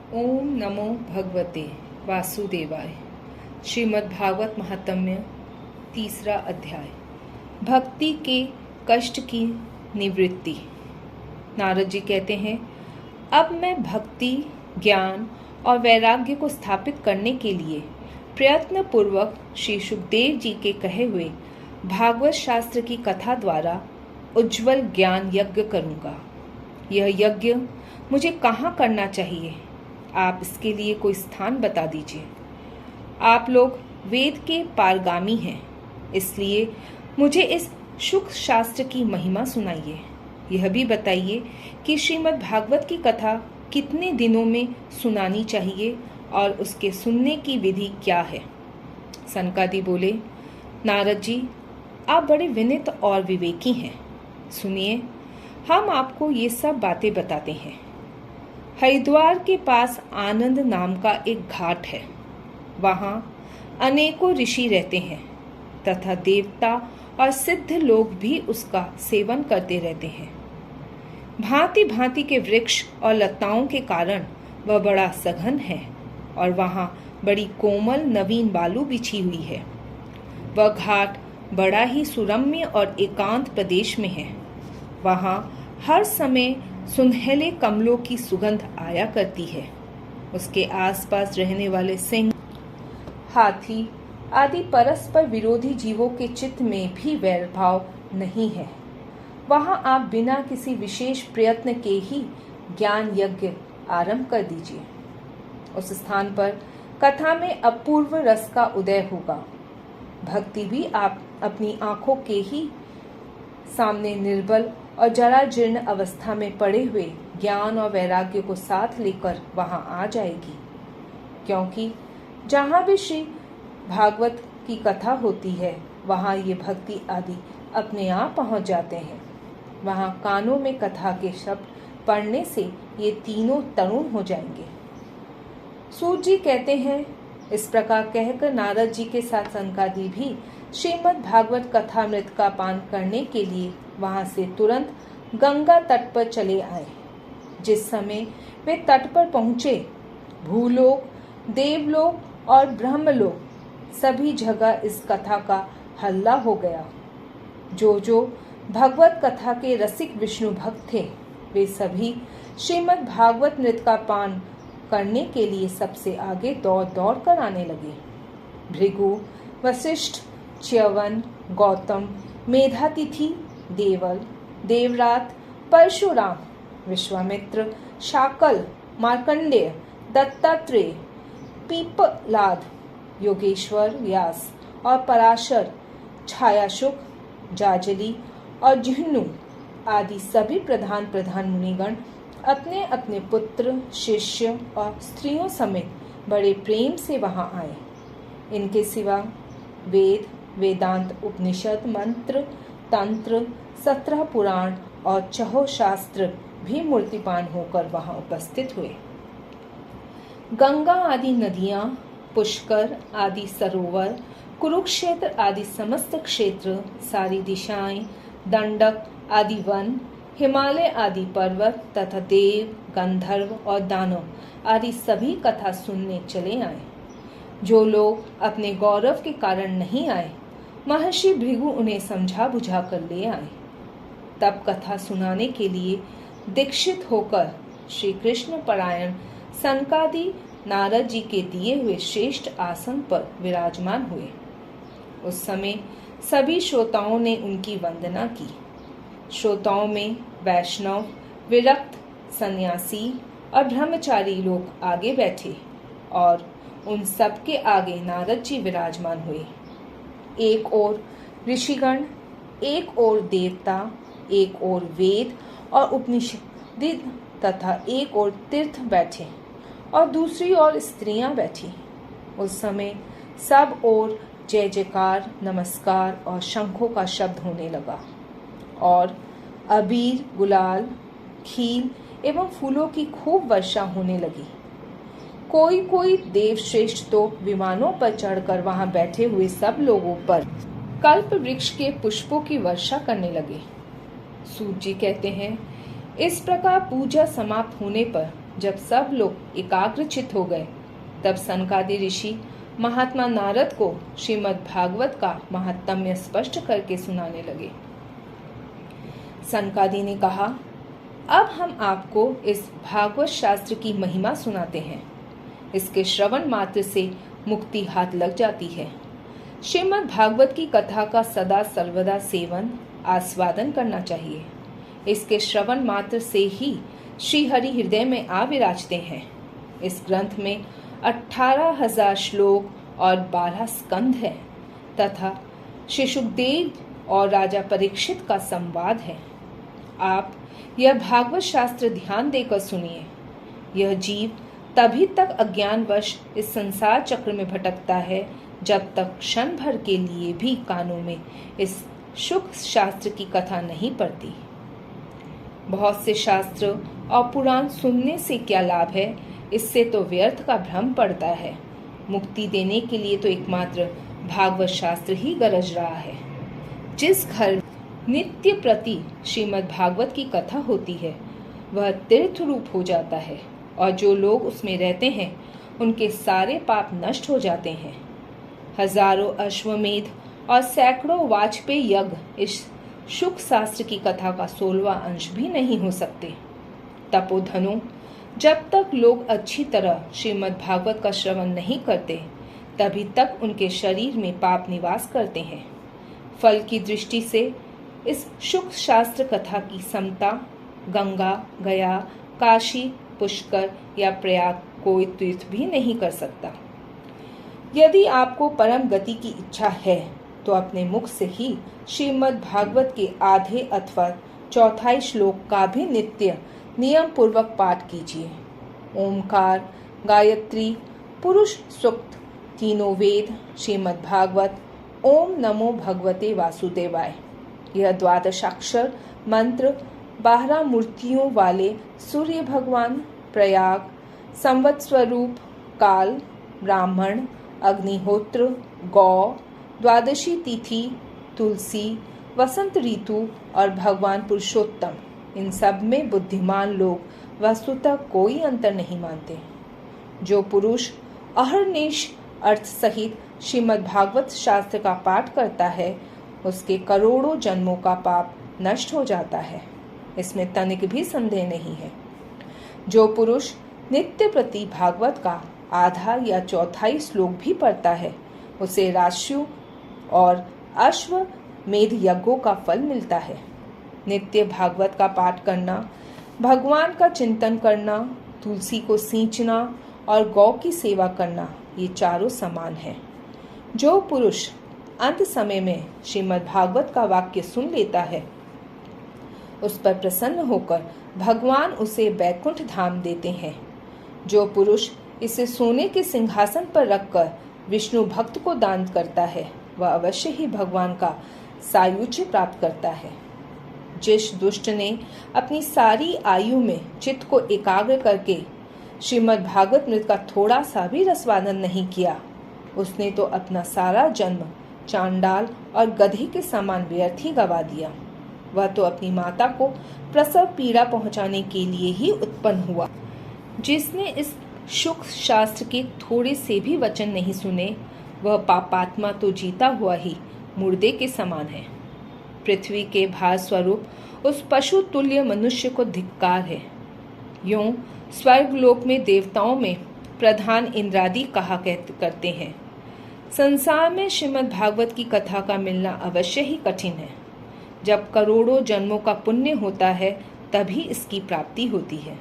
ओम नमो भगवते वासुदेवाय। श्रीमद् भागवत महात्म्य तीसरा अध्याय। भक्ति के कष्ट की निवृत्ति। नारद जी कहते हैं, अब मैं भक्ति, ज्ञान और वैराग्य को स्थापित करने के लिए प्रयत्न पूर्वक श्री सुखदेव जी के कहे हुए भागवत शास्त्र की कथा द्वारा उज्जवल ज्ञान यज्ञ करूंगा। यह यज्ञ मुझे कहाँ करना चाहिए? आप इसके लिए कोई स्थान बता दीजिए। आप लोग वेद के पारगामी हैं, इसलिए मुझे इस सुख शास्त्र की महिमा सुनाइए। यह भी बताइए कि श्रीमद् भागवत की कथा कितने दिनों में सुनानी चाहिए और उसके सुनने की विधि क्या है। सनकादि बोले, नारद जी, आप बड़े विनित और विवेकी हैं। सुनिए, हम आपको ये सब बातें बताते हैं। हरिद्वार के पास आनंद नाम का एक घाट है। वहाँ अनेकों ऋषि रहते हैं तथा देवता और सिद्ध लोग भी उसका सेवन करते रहते हैं। भांति भांति के वृक्ष और लताओं के कारण वह बड़ा सघन है और वहाँ बड़ी कोमल नवीन बालू बिछी हुई है। वह घाट बड़ा ही सुरम्य और एकांत प्रदेश में है। वहाँ हर समय सुनहले कमलों की सुगंध आया करती है। उसके आसपास रहने वाले सिंह, हाथी आदि परस्पर विरोधी जीवों के चित्त में भी वैर भाव नहीं है। वहाँ आप बिना किसी विशेष प्रयत्न के ही ज्ञान यज्ञ आरंभ कर दीजिए। उस स्थान पर कथा में अपूर्व रस का उदय होगा। भक्ति भी आप अपनी आंखों के ही सामने निर्बल और जरा जीर्ण अवस्था में पड़े हुए ज्ञान और वैराग्य को साथ लेकर वहां आ जाएगी। क्योंकि जहां भी श्री भागवत की कथा होती है, वहां ये भक्ति आदि अपने आप पहुंच जाते हैं। वहां कानों में कथा के शब्द पढ़ने से ये तीनों तरुण हो जाएंगे। सूत जी कहते हैं, इस प्रकार कहकर नारद जी के साथ सनकादि भी श्रीमद् भागवत कथामृत का पान करने के लिए वहां से तुरंत गंगा तट पर चले आए। जिस समय वे तट पर पहुंचे, भूलोक, देवलोक और ब्रह्मलोक सभी जगह इस कथा का हल्ला हो गया। जो भगवत कथा के रसिक विष्णु भक्त थे, वे सभी श्रीमद् भागवत नृत्य का पान करने के लिए सबसे आगे दौड़ दौड़ कर आने लगे। भृगु, वशिष्ठ, च्यवन, गौतम, मेधातिथि, देवल, देवरात, परशुराम, विश्वामित्र, शाकल, मार्कंडेय, दत्तात्रेय, पीपलाद, योगेश्वर, व्यास और पराशर, छायाशुक, जाजली और जिह्नु आदि सभी प्रधान मुनिगण अपने अपने पुत्र, शिष्य और स्त्रियों समेत बड़े प्रेम से वहां आए। इनके सिवा वेद, वेदांत, उपनिषद, मंत्र, तंत्र, 17 पुराण और 6 शास्त्र भी मूर्तिपान होकर वहां उपस्थित हुए। गंगा आदि नदियां, पुष्कर आदि सरोवर, कुरुक्षेत्र आदि समस्त क्षेत्र, सारी दिशाएं, दंडक आदि वन, हिमालय आदि पर्वत तथा देव, गंधर्व और दानव आदि सभी कथा सुनने चले आए। जो लोग अपने गौरव के कारण नहीं आए, महर्षि भृगु उन्हें समझा बुझा कर ले आए। तब कथा सुनाने के लिए दीक्षित होकर श्री कृष्ण परायण सनकादि नारद जी के दिए हुए श्रेष्ठ आसन पर विराजमान हुए। उस समय सभी श्रोताओं ने उनकी वंदना की। श्रोताओं में वैष्णव, विरक्त, सन्यासी और ब्रह्मचारी लोग आगे बैठे और उन सब के आगे नारद जी विराजमान हुए। एक ओर ऋषिगण, एक ओर देवता, एक ओर वेद और उपनिषद तथा एक ओर तीर्थ बैठे और दूसरी ओर स्त्रियां बैठी। उस समय सब ओर जय जयकार, नमस्कार और शंखों का शब्द होने लगा और अबीर, गुलाल, खील एवं फूलों की खूब वर्षा होने लगी। कोई देवश्रेष्ठ तो विमानों पर चढ़कर वहां बैठे हुए सब लोगों पर कल्प वृक्ष के पुष्पों की वर्षा करने लगे। सूत जी कहते हैं, इस प्रकार पूजा समाप्त होने पर जब सब लोग एकाग्रचित्त हो गए, तब सनकादि ऋषि महात्मा नारद को श्रीमद् भागवत का महात्म्य स्पष्ट करके सुनाने लगे। सनकादि ने कहा, अब हम आपको इस भागवत शास्त्र की महिमा सुनाते हैं। इसके श्रवण मात्र से मुक्ति हाथ लग जाती है। श्रीमद् भागवत की कथा का सदा सर्वदा सेवन आस्वादन करना चाहिए। इसके श्रवण मात्र से ही श्री हरि हृदय में आ विराजते हैं। इस ग्रंथ में 18,000 श्लोक और 12 स्कंध है तथा श्री सुखदेव और राजा परीक्षित का संवाद है। आप यह भागवत शास्त्र ध्यान देकर सुनिए। यह जीव तभी तक अज्ञानवश इस संसार चक्र में भटकता है जब तक क्षण भर के लिए भी कानों में इस सुख शास्त्र की कथा नहीं पड़ती। बहुत से शास्त्र और पुराण सुनने से क्या लाभ है, इससे तो व्यर्थ का भ्रम पड़ता है। मुक्ति देने के लिए तो एकमात्र भागवत शास्त्र ही गरज रहा है। जिस घर नित्य प्रति श्रीमद् भागवत की कथा होती है वह तीर्थ रूप हो जाता है और जो लोग उसमें रहते हैं उनके सारे पाप नष्ट हो जाते हैं। हजारों अश्वमेध और सैकड़ों वाजपेयी यज्ञ इस सुख शास्त्र की कथा का 16वां अंश भी नहीं हो सकते। तपोधनों, जब तक लोग अच्छी तरह श्रीमद् भागवत का श्रवण नहीं करते तभी तक उनके शरीर में पाप निवास करते हैं। फल की दृष्टि से इस सुख शास्त्र कथा की समता गंगा, गया, काशी, पुष्कर या प्रयाग कोई तीर्थ भी नहीं कर सकता। यदि आपको परम गति की इच्छा है तो अपने मुख से ही श्रीमद् भागवत के आधे अथवा चौथाई श्लोक का भी नित्य नियम पूर्वक पाठ कीजिए। ओमकार, गायत्री, पुरुष सूक्त, तीनों वेद, श्रीमद् भागवत, ओम नमो भगवते वासुदेवाय, यह द्वादशाक्षर मंत्र 12 मूर्तियों वाले सूर्य भगवान, प्रयाग, संवत स्वरूप, काल, ब्राह्मण, अग्निहोत्र, गौ, द्वादशी तिथि, तुलसी, वसंत ऋतु और भगवान पुरुषोत्तम, इन सब में बुद्धिमान लोग वस्तुतः कोई अंतर नहीं मानते। जो पुरुष अहर्निश अर्थ सहित श्रीमद् भागवत शास्त्र का पाठ करता है उसके करोड़ों जन्मों का पाप नष्ट हो जाता है, इसमें तनिक भी संदेह नहीं है। जो पुरुष नित्य प्रति भागवत का आधा या चौथाई श्लोक भी पढ़ता है उसे राशियों और अश्वमेध यज्ञों का फल मिलता है। नित्य भागवत का पाठ करना, भगवान का चिंतन करना, तुलसी को सींचना और गौ की सेवा करना, ये चारों समान है। जो पुरुष अंत समय में श्रीमद् भागवत का वाक्य सुन लेता है उस पर प्रसन्न होकर भगवान उसे बैकुंठ धाम देते हैं। जो पुरुष इसे सोने के सिंहासन पर रखकर विष्णु भक्त को दान करता है वह अवश्य ही भगवान का सायुज्य प्राप्त करता है। जिस दुष्ट ने अपनी सारी आयु में चित्त को एकाग्र करके श्रीमद् भागवत मृत का थोड़ा सा भी रसवादन नहीं किया उसने तो अपना सारा जन्म चांडाल और गधे के समान व्यर्थ ही गवा दिया। वह तो अपनी माता को प्रसव पीड़ा पहुंचाने के लिए ही उत्पन्न हुआ। जिसने इस सुख शास्त्र के थोड़े से भी वचन नहीं सुने वह पापात्मा तो जीता हुआ ही मुर्दे के समान है। पृथ्वी के भार स्वरूप उस पशु तुल्य मनुष्य को धिक्कार है। यूं स्वर्गलोक में देवताओं में प्रधान इंद्रादि कहा करते हैं। संसार में श्रीमद् भागवत की कथा का मिलना अवश्य ही कठिन है। जब करोड़ों जन्मों का पुण्य होता है तभी इसकी प्राप्ति होती है।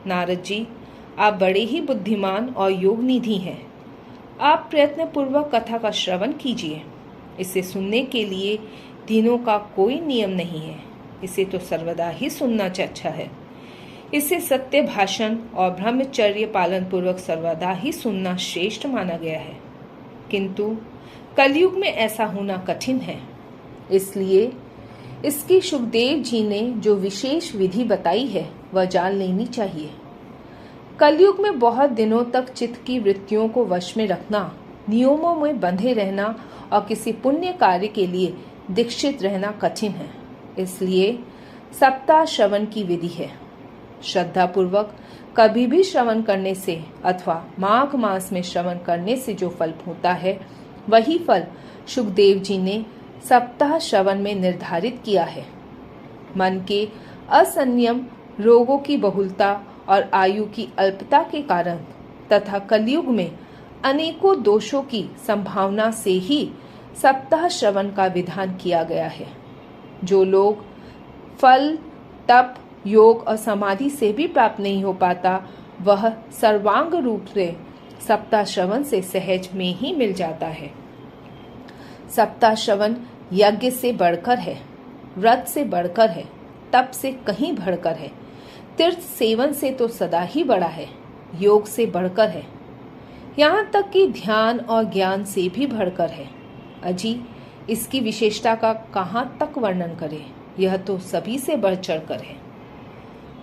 नारद जी, आप बड़े ही बुद्धिमान और योग निधि हैं। आप प्रयत्न पूर्वक कथा का श्रवण कीजिए। इसे सुनने के लिए दिनों का कोई नियम नहीं है। इसे तो सर्वदा ही सुनना अच्छा है। इसे सत्य भाषण और ब्रह्मचर्य पालन पूर्वक सर्वदा ही सुनना श्रेष्ठ माना गया है। किंतु कलयुग में ऐसा होना कठिन है। इसलिए इसकी सुखदेव जी ने जो विशेष विधि बताई है वह जान लेनी चाहिए। कलयुग में बहुत दिनों तक चित्त की वृत्तियों को वश में रखना, नियमों में बंधे रहना और किसी पुण्य कार्य के लिए दीक्षित रहना कठिन है। इसलिए सप्ताह श्रवण की विधि है। श्रद्धा पूर्वक कभी भी श्रवण करने से अथवा माघ मास में श्रवण करने से जो फल होता है, वही फल सुखदेव जी ने सप्ताह श्रवण में निर्धारित किया है। मन के असंयम, रोगों की बहुलता और आयु की अल्पता के कारण तथा कलयुग में अनेकों दोषों की संभावना से ही सप्ताह श्रवण का विधान किया गया है। जो लोग फल, तप, योग और समाधि से भी प्राप्त नहीं हो पाता, वह सर्वांग रूप से सप्ताह श्रवण से सहज में ही मिल जाता है। सप्ताह श्रवण यज्ञ से बढ़कर है, व्रत से बढ़कर है, तप से कहीं बढ़कर है, तीर्थ सेवन से तो सदा ही बड़ा है, योग से बढ़कर है, यहाँ तक कि ध्यान और ज्ञान से भी बढ़कर है। अजी, इसकी विशेषता का कहाँ तक वर्णन करें, यह तो सभी से बढ़ चढ़कर है।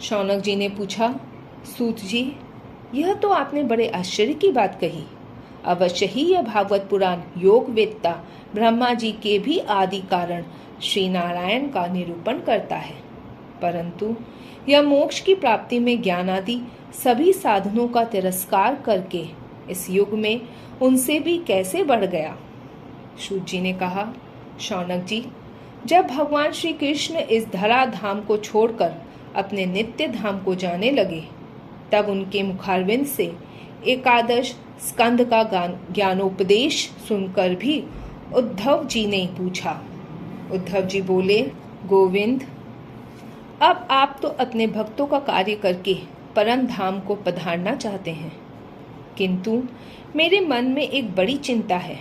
शौनक जी ने पूछा, सूत जी, यह तो आपने बड़े आश्चर्य की बात कही। अवश्य ही यह भागवत पुराण योग वेत्ता ब्रह्मा जी के भी आदि कारण श्री नारायण का निरूपण करता है, परंतु यह मोक्ष की प्राप्ति में ज्ञान आदि सभी साधनों का तिरस्कार करके इस युग में उनसे भी कैसे बढ़ गया। सूत जी ने कहा, शौनक जी, जब भगवान श्री कृष्ण इस धरा धाम को छोड़कर अपने नित्य धाम को जाने लगे, तब उनके मुखारविंद से एकादश स्कंद का ज्ञानोपदेश सुनकर भी उद्धव जी ने पूछा। उद्धव जी बोले, गोविंद, अब आप तो अपने भक्तों का कार्य करके परम धाम को पधारना चाहते हैं, किंतु मेरे मन में एक बड़ी चिंता है,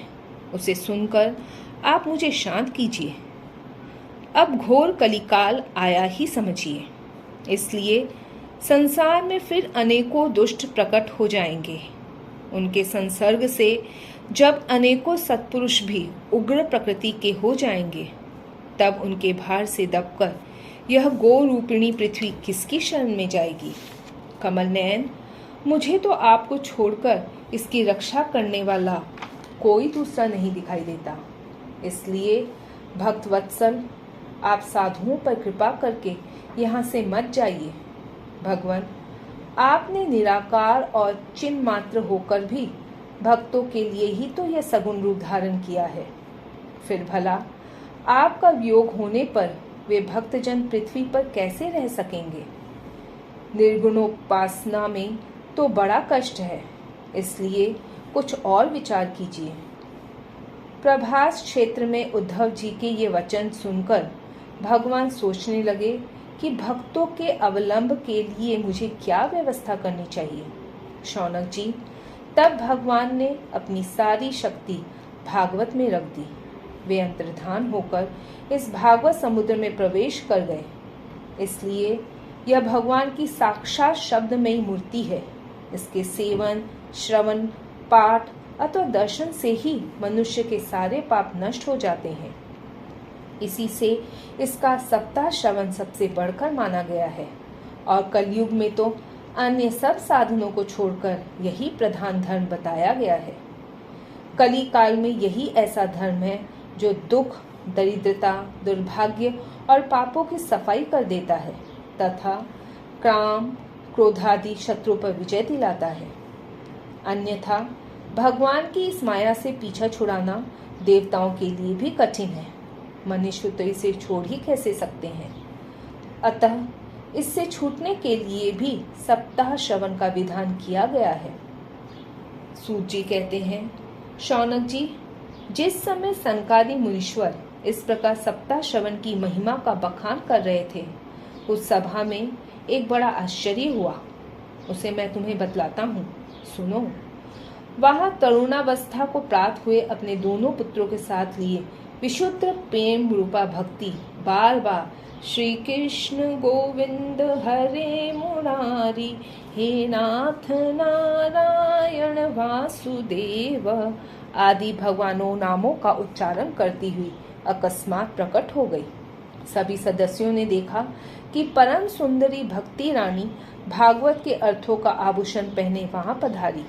उसे सुनकर आप मुझे शांत कीजिए। अब घोर कलिकाल आया ही समझिए, इसलिए संसार में फिर अनेकों दुष्ट प्रकट हो जाएंगे। उनके संसर्ग से जब अनेकों सत्पुरुष भी उग्र प्रकृति के हो जाएंगे, तब उनके भार से दबकर यह गो रूपिणी पृथ्वी किसकी शरण में जाएगी। कमल नयन, मुझे तो आपको छोड़कर इसकी रक्षा करने वाला कोई दूसरा नहीं दिखाई देता, इसलिए भक्त वत्सल, आप साधुओं पर कृपा करके यहाँ से मत जाइए। भगवान, आपने निराकार और चिन्ह मात्र होकर भी भक्तों के लिए ही तो यह सगुण रूप धारण किया है, फिर भला आपका वियोग होने पर वे भक्तजन पृथ्वी पर कैसे रह सकेंगे। निर्गुणोपासना में तो बड़ा कष्ट है, इसलिए कुछ और विचार कीजिए। प्रभास क्षेत्र में उद्धव जी के ये वचन सुनकर भगवान सोचने लगे कि भक्तों के अवलंब के लिए मुझे क्या व्यवस्था करनी चाहिए। शौनक जी, तब भगवान ने अपनी सारी शक्ति भागवत में रख दी। वे अंतर्धान होकर इस भागवत समुद्र में प्रवेश कर गए, इसलिए यह भगवान की साक्षात शब्दमयी मूर्ति है। इसके सेवन, श्रवण, पाठ अथवा दर्शन से ही मनुष्य के सारे पाप नष्ट हो जाते हैं। इसी से इसका सप्ताह श्रवण सबसे बढ़कर माना गया है, और कलयुग में तो अन्य सब साधनों को छोड़कर यही प्रधान धर्म बताया गया है। कली काल में यही ऐसा धर्म है जो दुख, दरिद्रता, दुर्भाग्य और पापों की सफाई कर देता है तथा काम, क्रोधादि शत्रुओं पर विजय दिलाता है। अन्यथा भगवान की इस माया से पीछा छुड़ाना देवताओं के लिए भी कठिन है। मनुष्य तो इसे छोड़ ही कैसे सकते हैं। अतः इससे छूटने के लिए भी सप्ताह श्रवण का विधान किया गया है। सूत जी कहते हैं, शौनक जी, जिस समय संकादी मुनीश्वर इस प्रकार सप्ताह श्रवण की महिमा का बखान कर रहे थे, उस सभा में एक बड़ा आश्चर्य हुआ। उसे मैं तुम्हें बतलाता हूँ, सुनो। वहाँ तरुणावस्था को प्राप्त हुए अपने दोनों पुत्रों के साथ लिए विशुद्ध प्रेम रूपा भक्ति बार बार श्री कृष्ण गोविंद हरे मुरारी, हे नाथ नारायण वासुदेव आदि भगवानों नामों का उच्चारण करती हुई अकस्मात प्रकट हो गई। सभी सदस्यों ने देखा कि परम सुंदरी भक्ति रानी भागवत के अर्थों का आभूषण पहने वहां पधारी।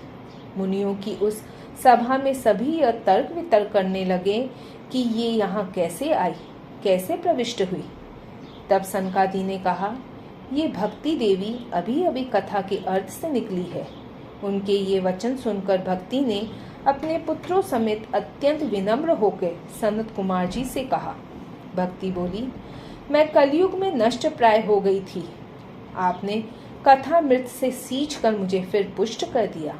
मुनियों की उस सभा में सभी यह तर्क वितर्क करने लगे कि ये यहाँ कैसे आई, कैसे प्रविष्ट हुई। तब सनकादि ने कहा, ये भक्ति देवी अभी अभी कथा के अर्थ से निकली है। उनके ये वचन सुनकर भक्ति ने अपने पुत्रों समेत अत्यंत विनम्र होकर सनत कुमार जी से कहा। भक्ति बोली, मैं कलयुग में नष्ट प्राय हो गई थी। आपने कथामृत से सींच कर मुझे फिर पुष्ट कर दिया।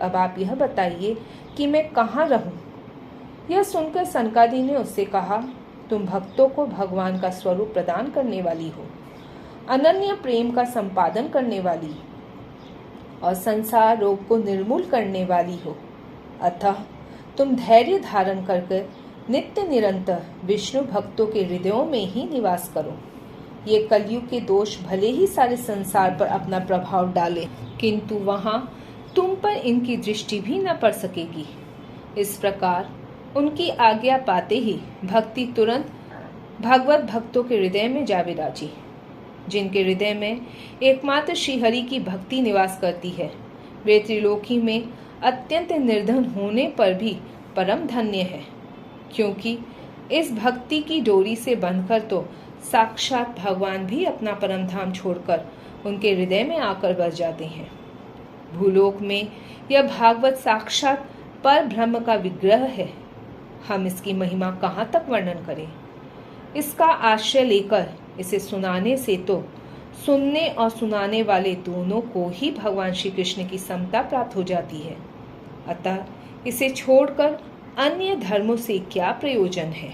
अब आप यह बताइए कि मैं कहाँ रहूं? यह सुनकर सनकादि ने उससे कहा, तुम भक्तों को भगवान का स्वरूप प्रदान करने वाली हो, अनन्य प्रेम का संपादन करने वाली और संसार रोग को निर्मूल करने वाली हो। अतः तुम धैर्य धारण करके नित्य निरंतर विष्णु भक्तों के हृदयों में ही निवास करो। ये कलयुग के दोष भले ही सारे संसार पर अपना प्रभाव डाले, किंतु वहां तुम पर इनकी दृष्टि भी न पड़ सकेगी। इस प्रकार उनकी आज्ञा पाते ही भक्ति तुरंत भागवत भक्तों के हृदय में जा विराजी। जिनके हृदय में एकमात्र श्रीहरि की भक्ति निवास करती है, वे त्रिलोकी में अत्यंत निर्धन होने पर भी परम धन्य है, क्योंकि इस भक्ति की डोरी से बंधकर तो साक्षात भगवान भी अपना परम धाम छोड़कर उनके हृदय में आकर बस जाते हैं। भूलोक में यह भागवत साक्षात पर ब्रह्म का विग्रह है। हम इसकी महिमा कहाँ तक वर्णन करें? इसका आश्रय लेकर इसे सुनाने से तो सुनने और सुनाने वाले दोनों को ही भगवान श्री कृष्ण की समता प्राप्त हो जाती है। अतः इसे छोड़कर अन्य धर्मों से क्या प्रयोजन है?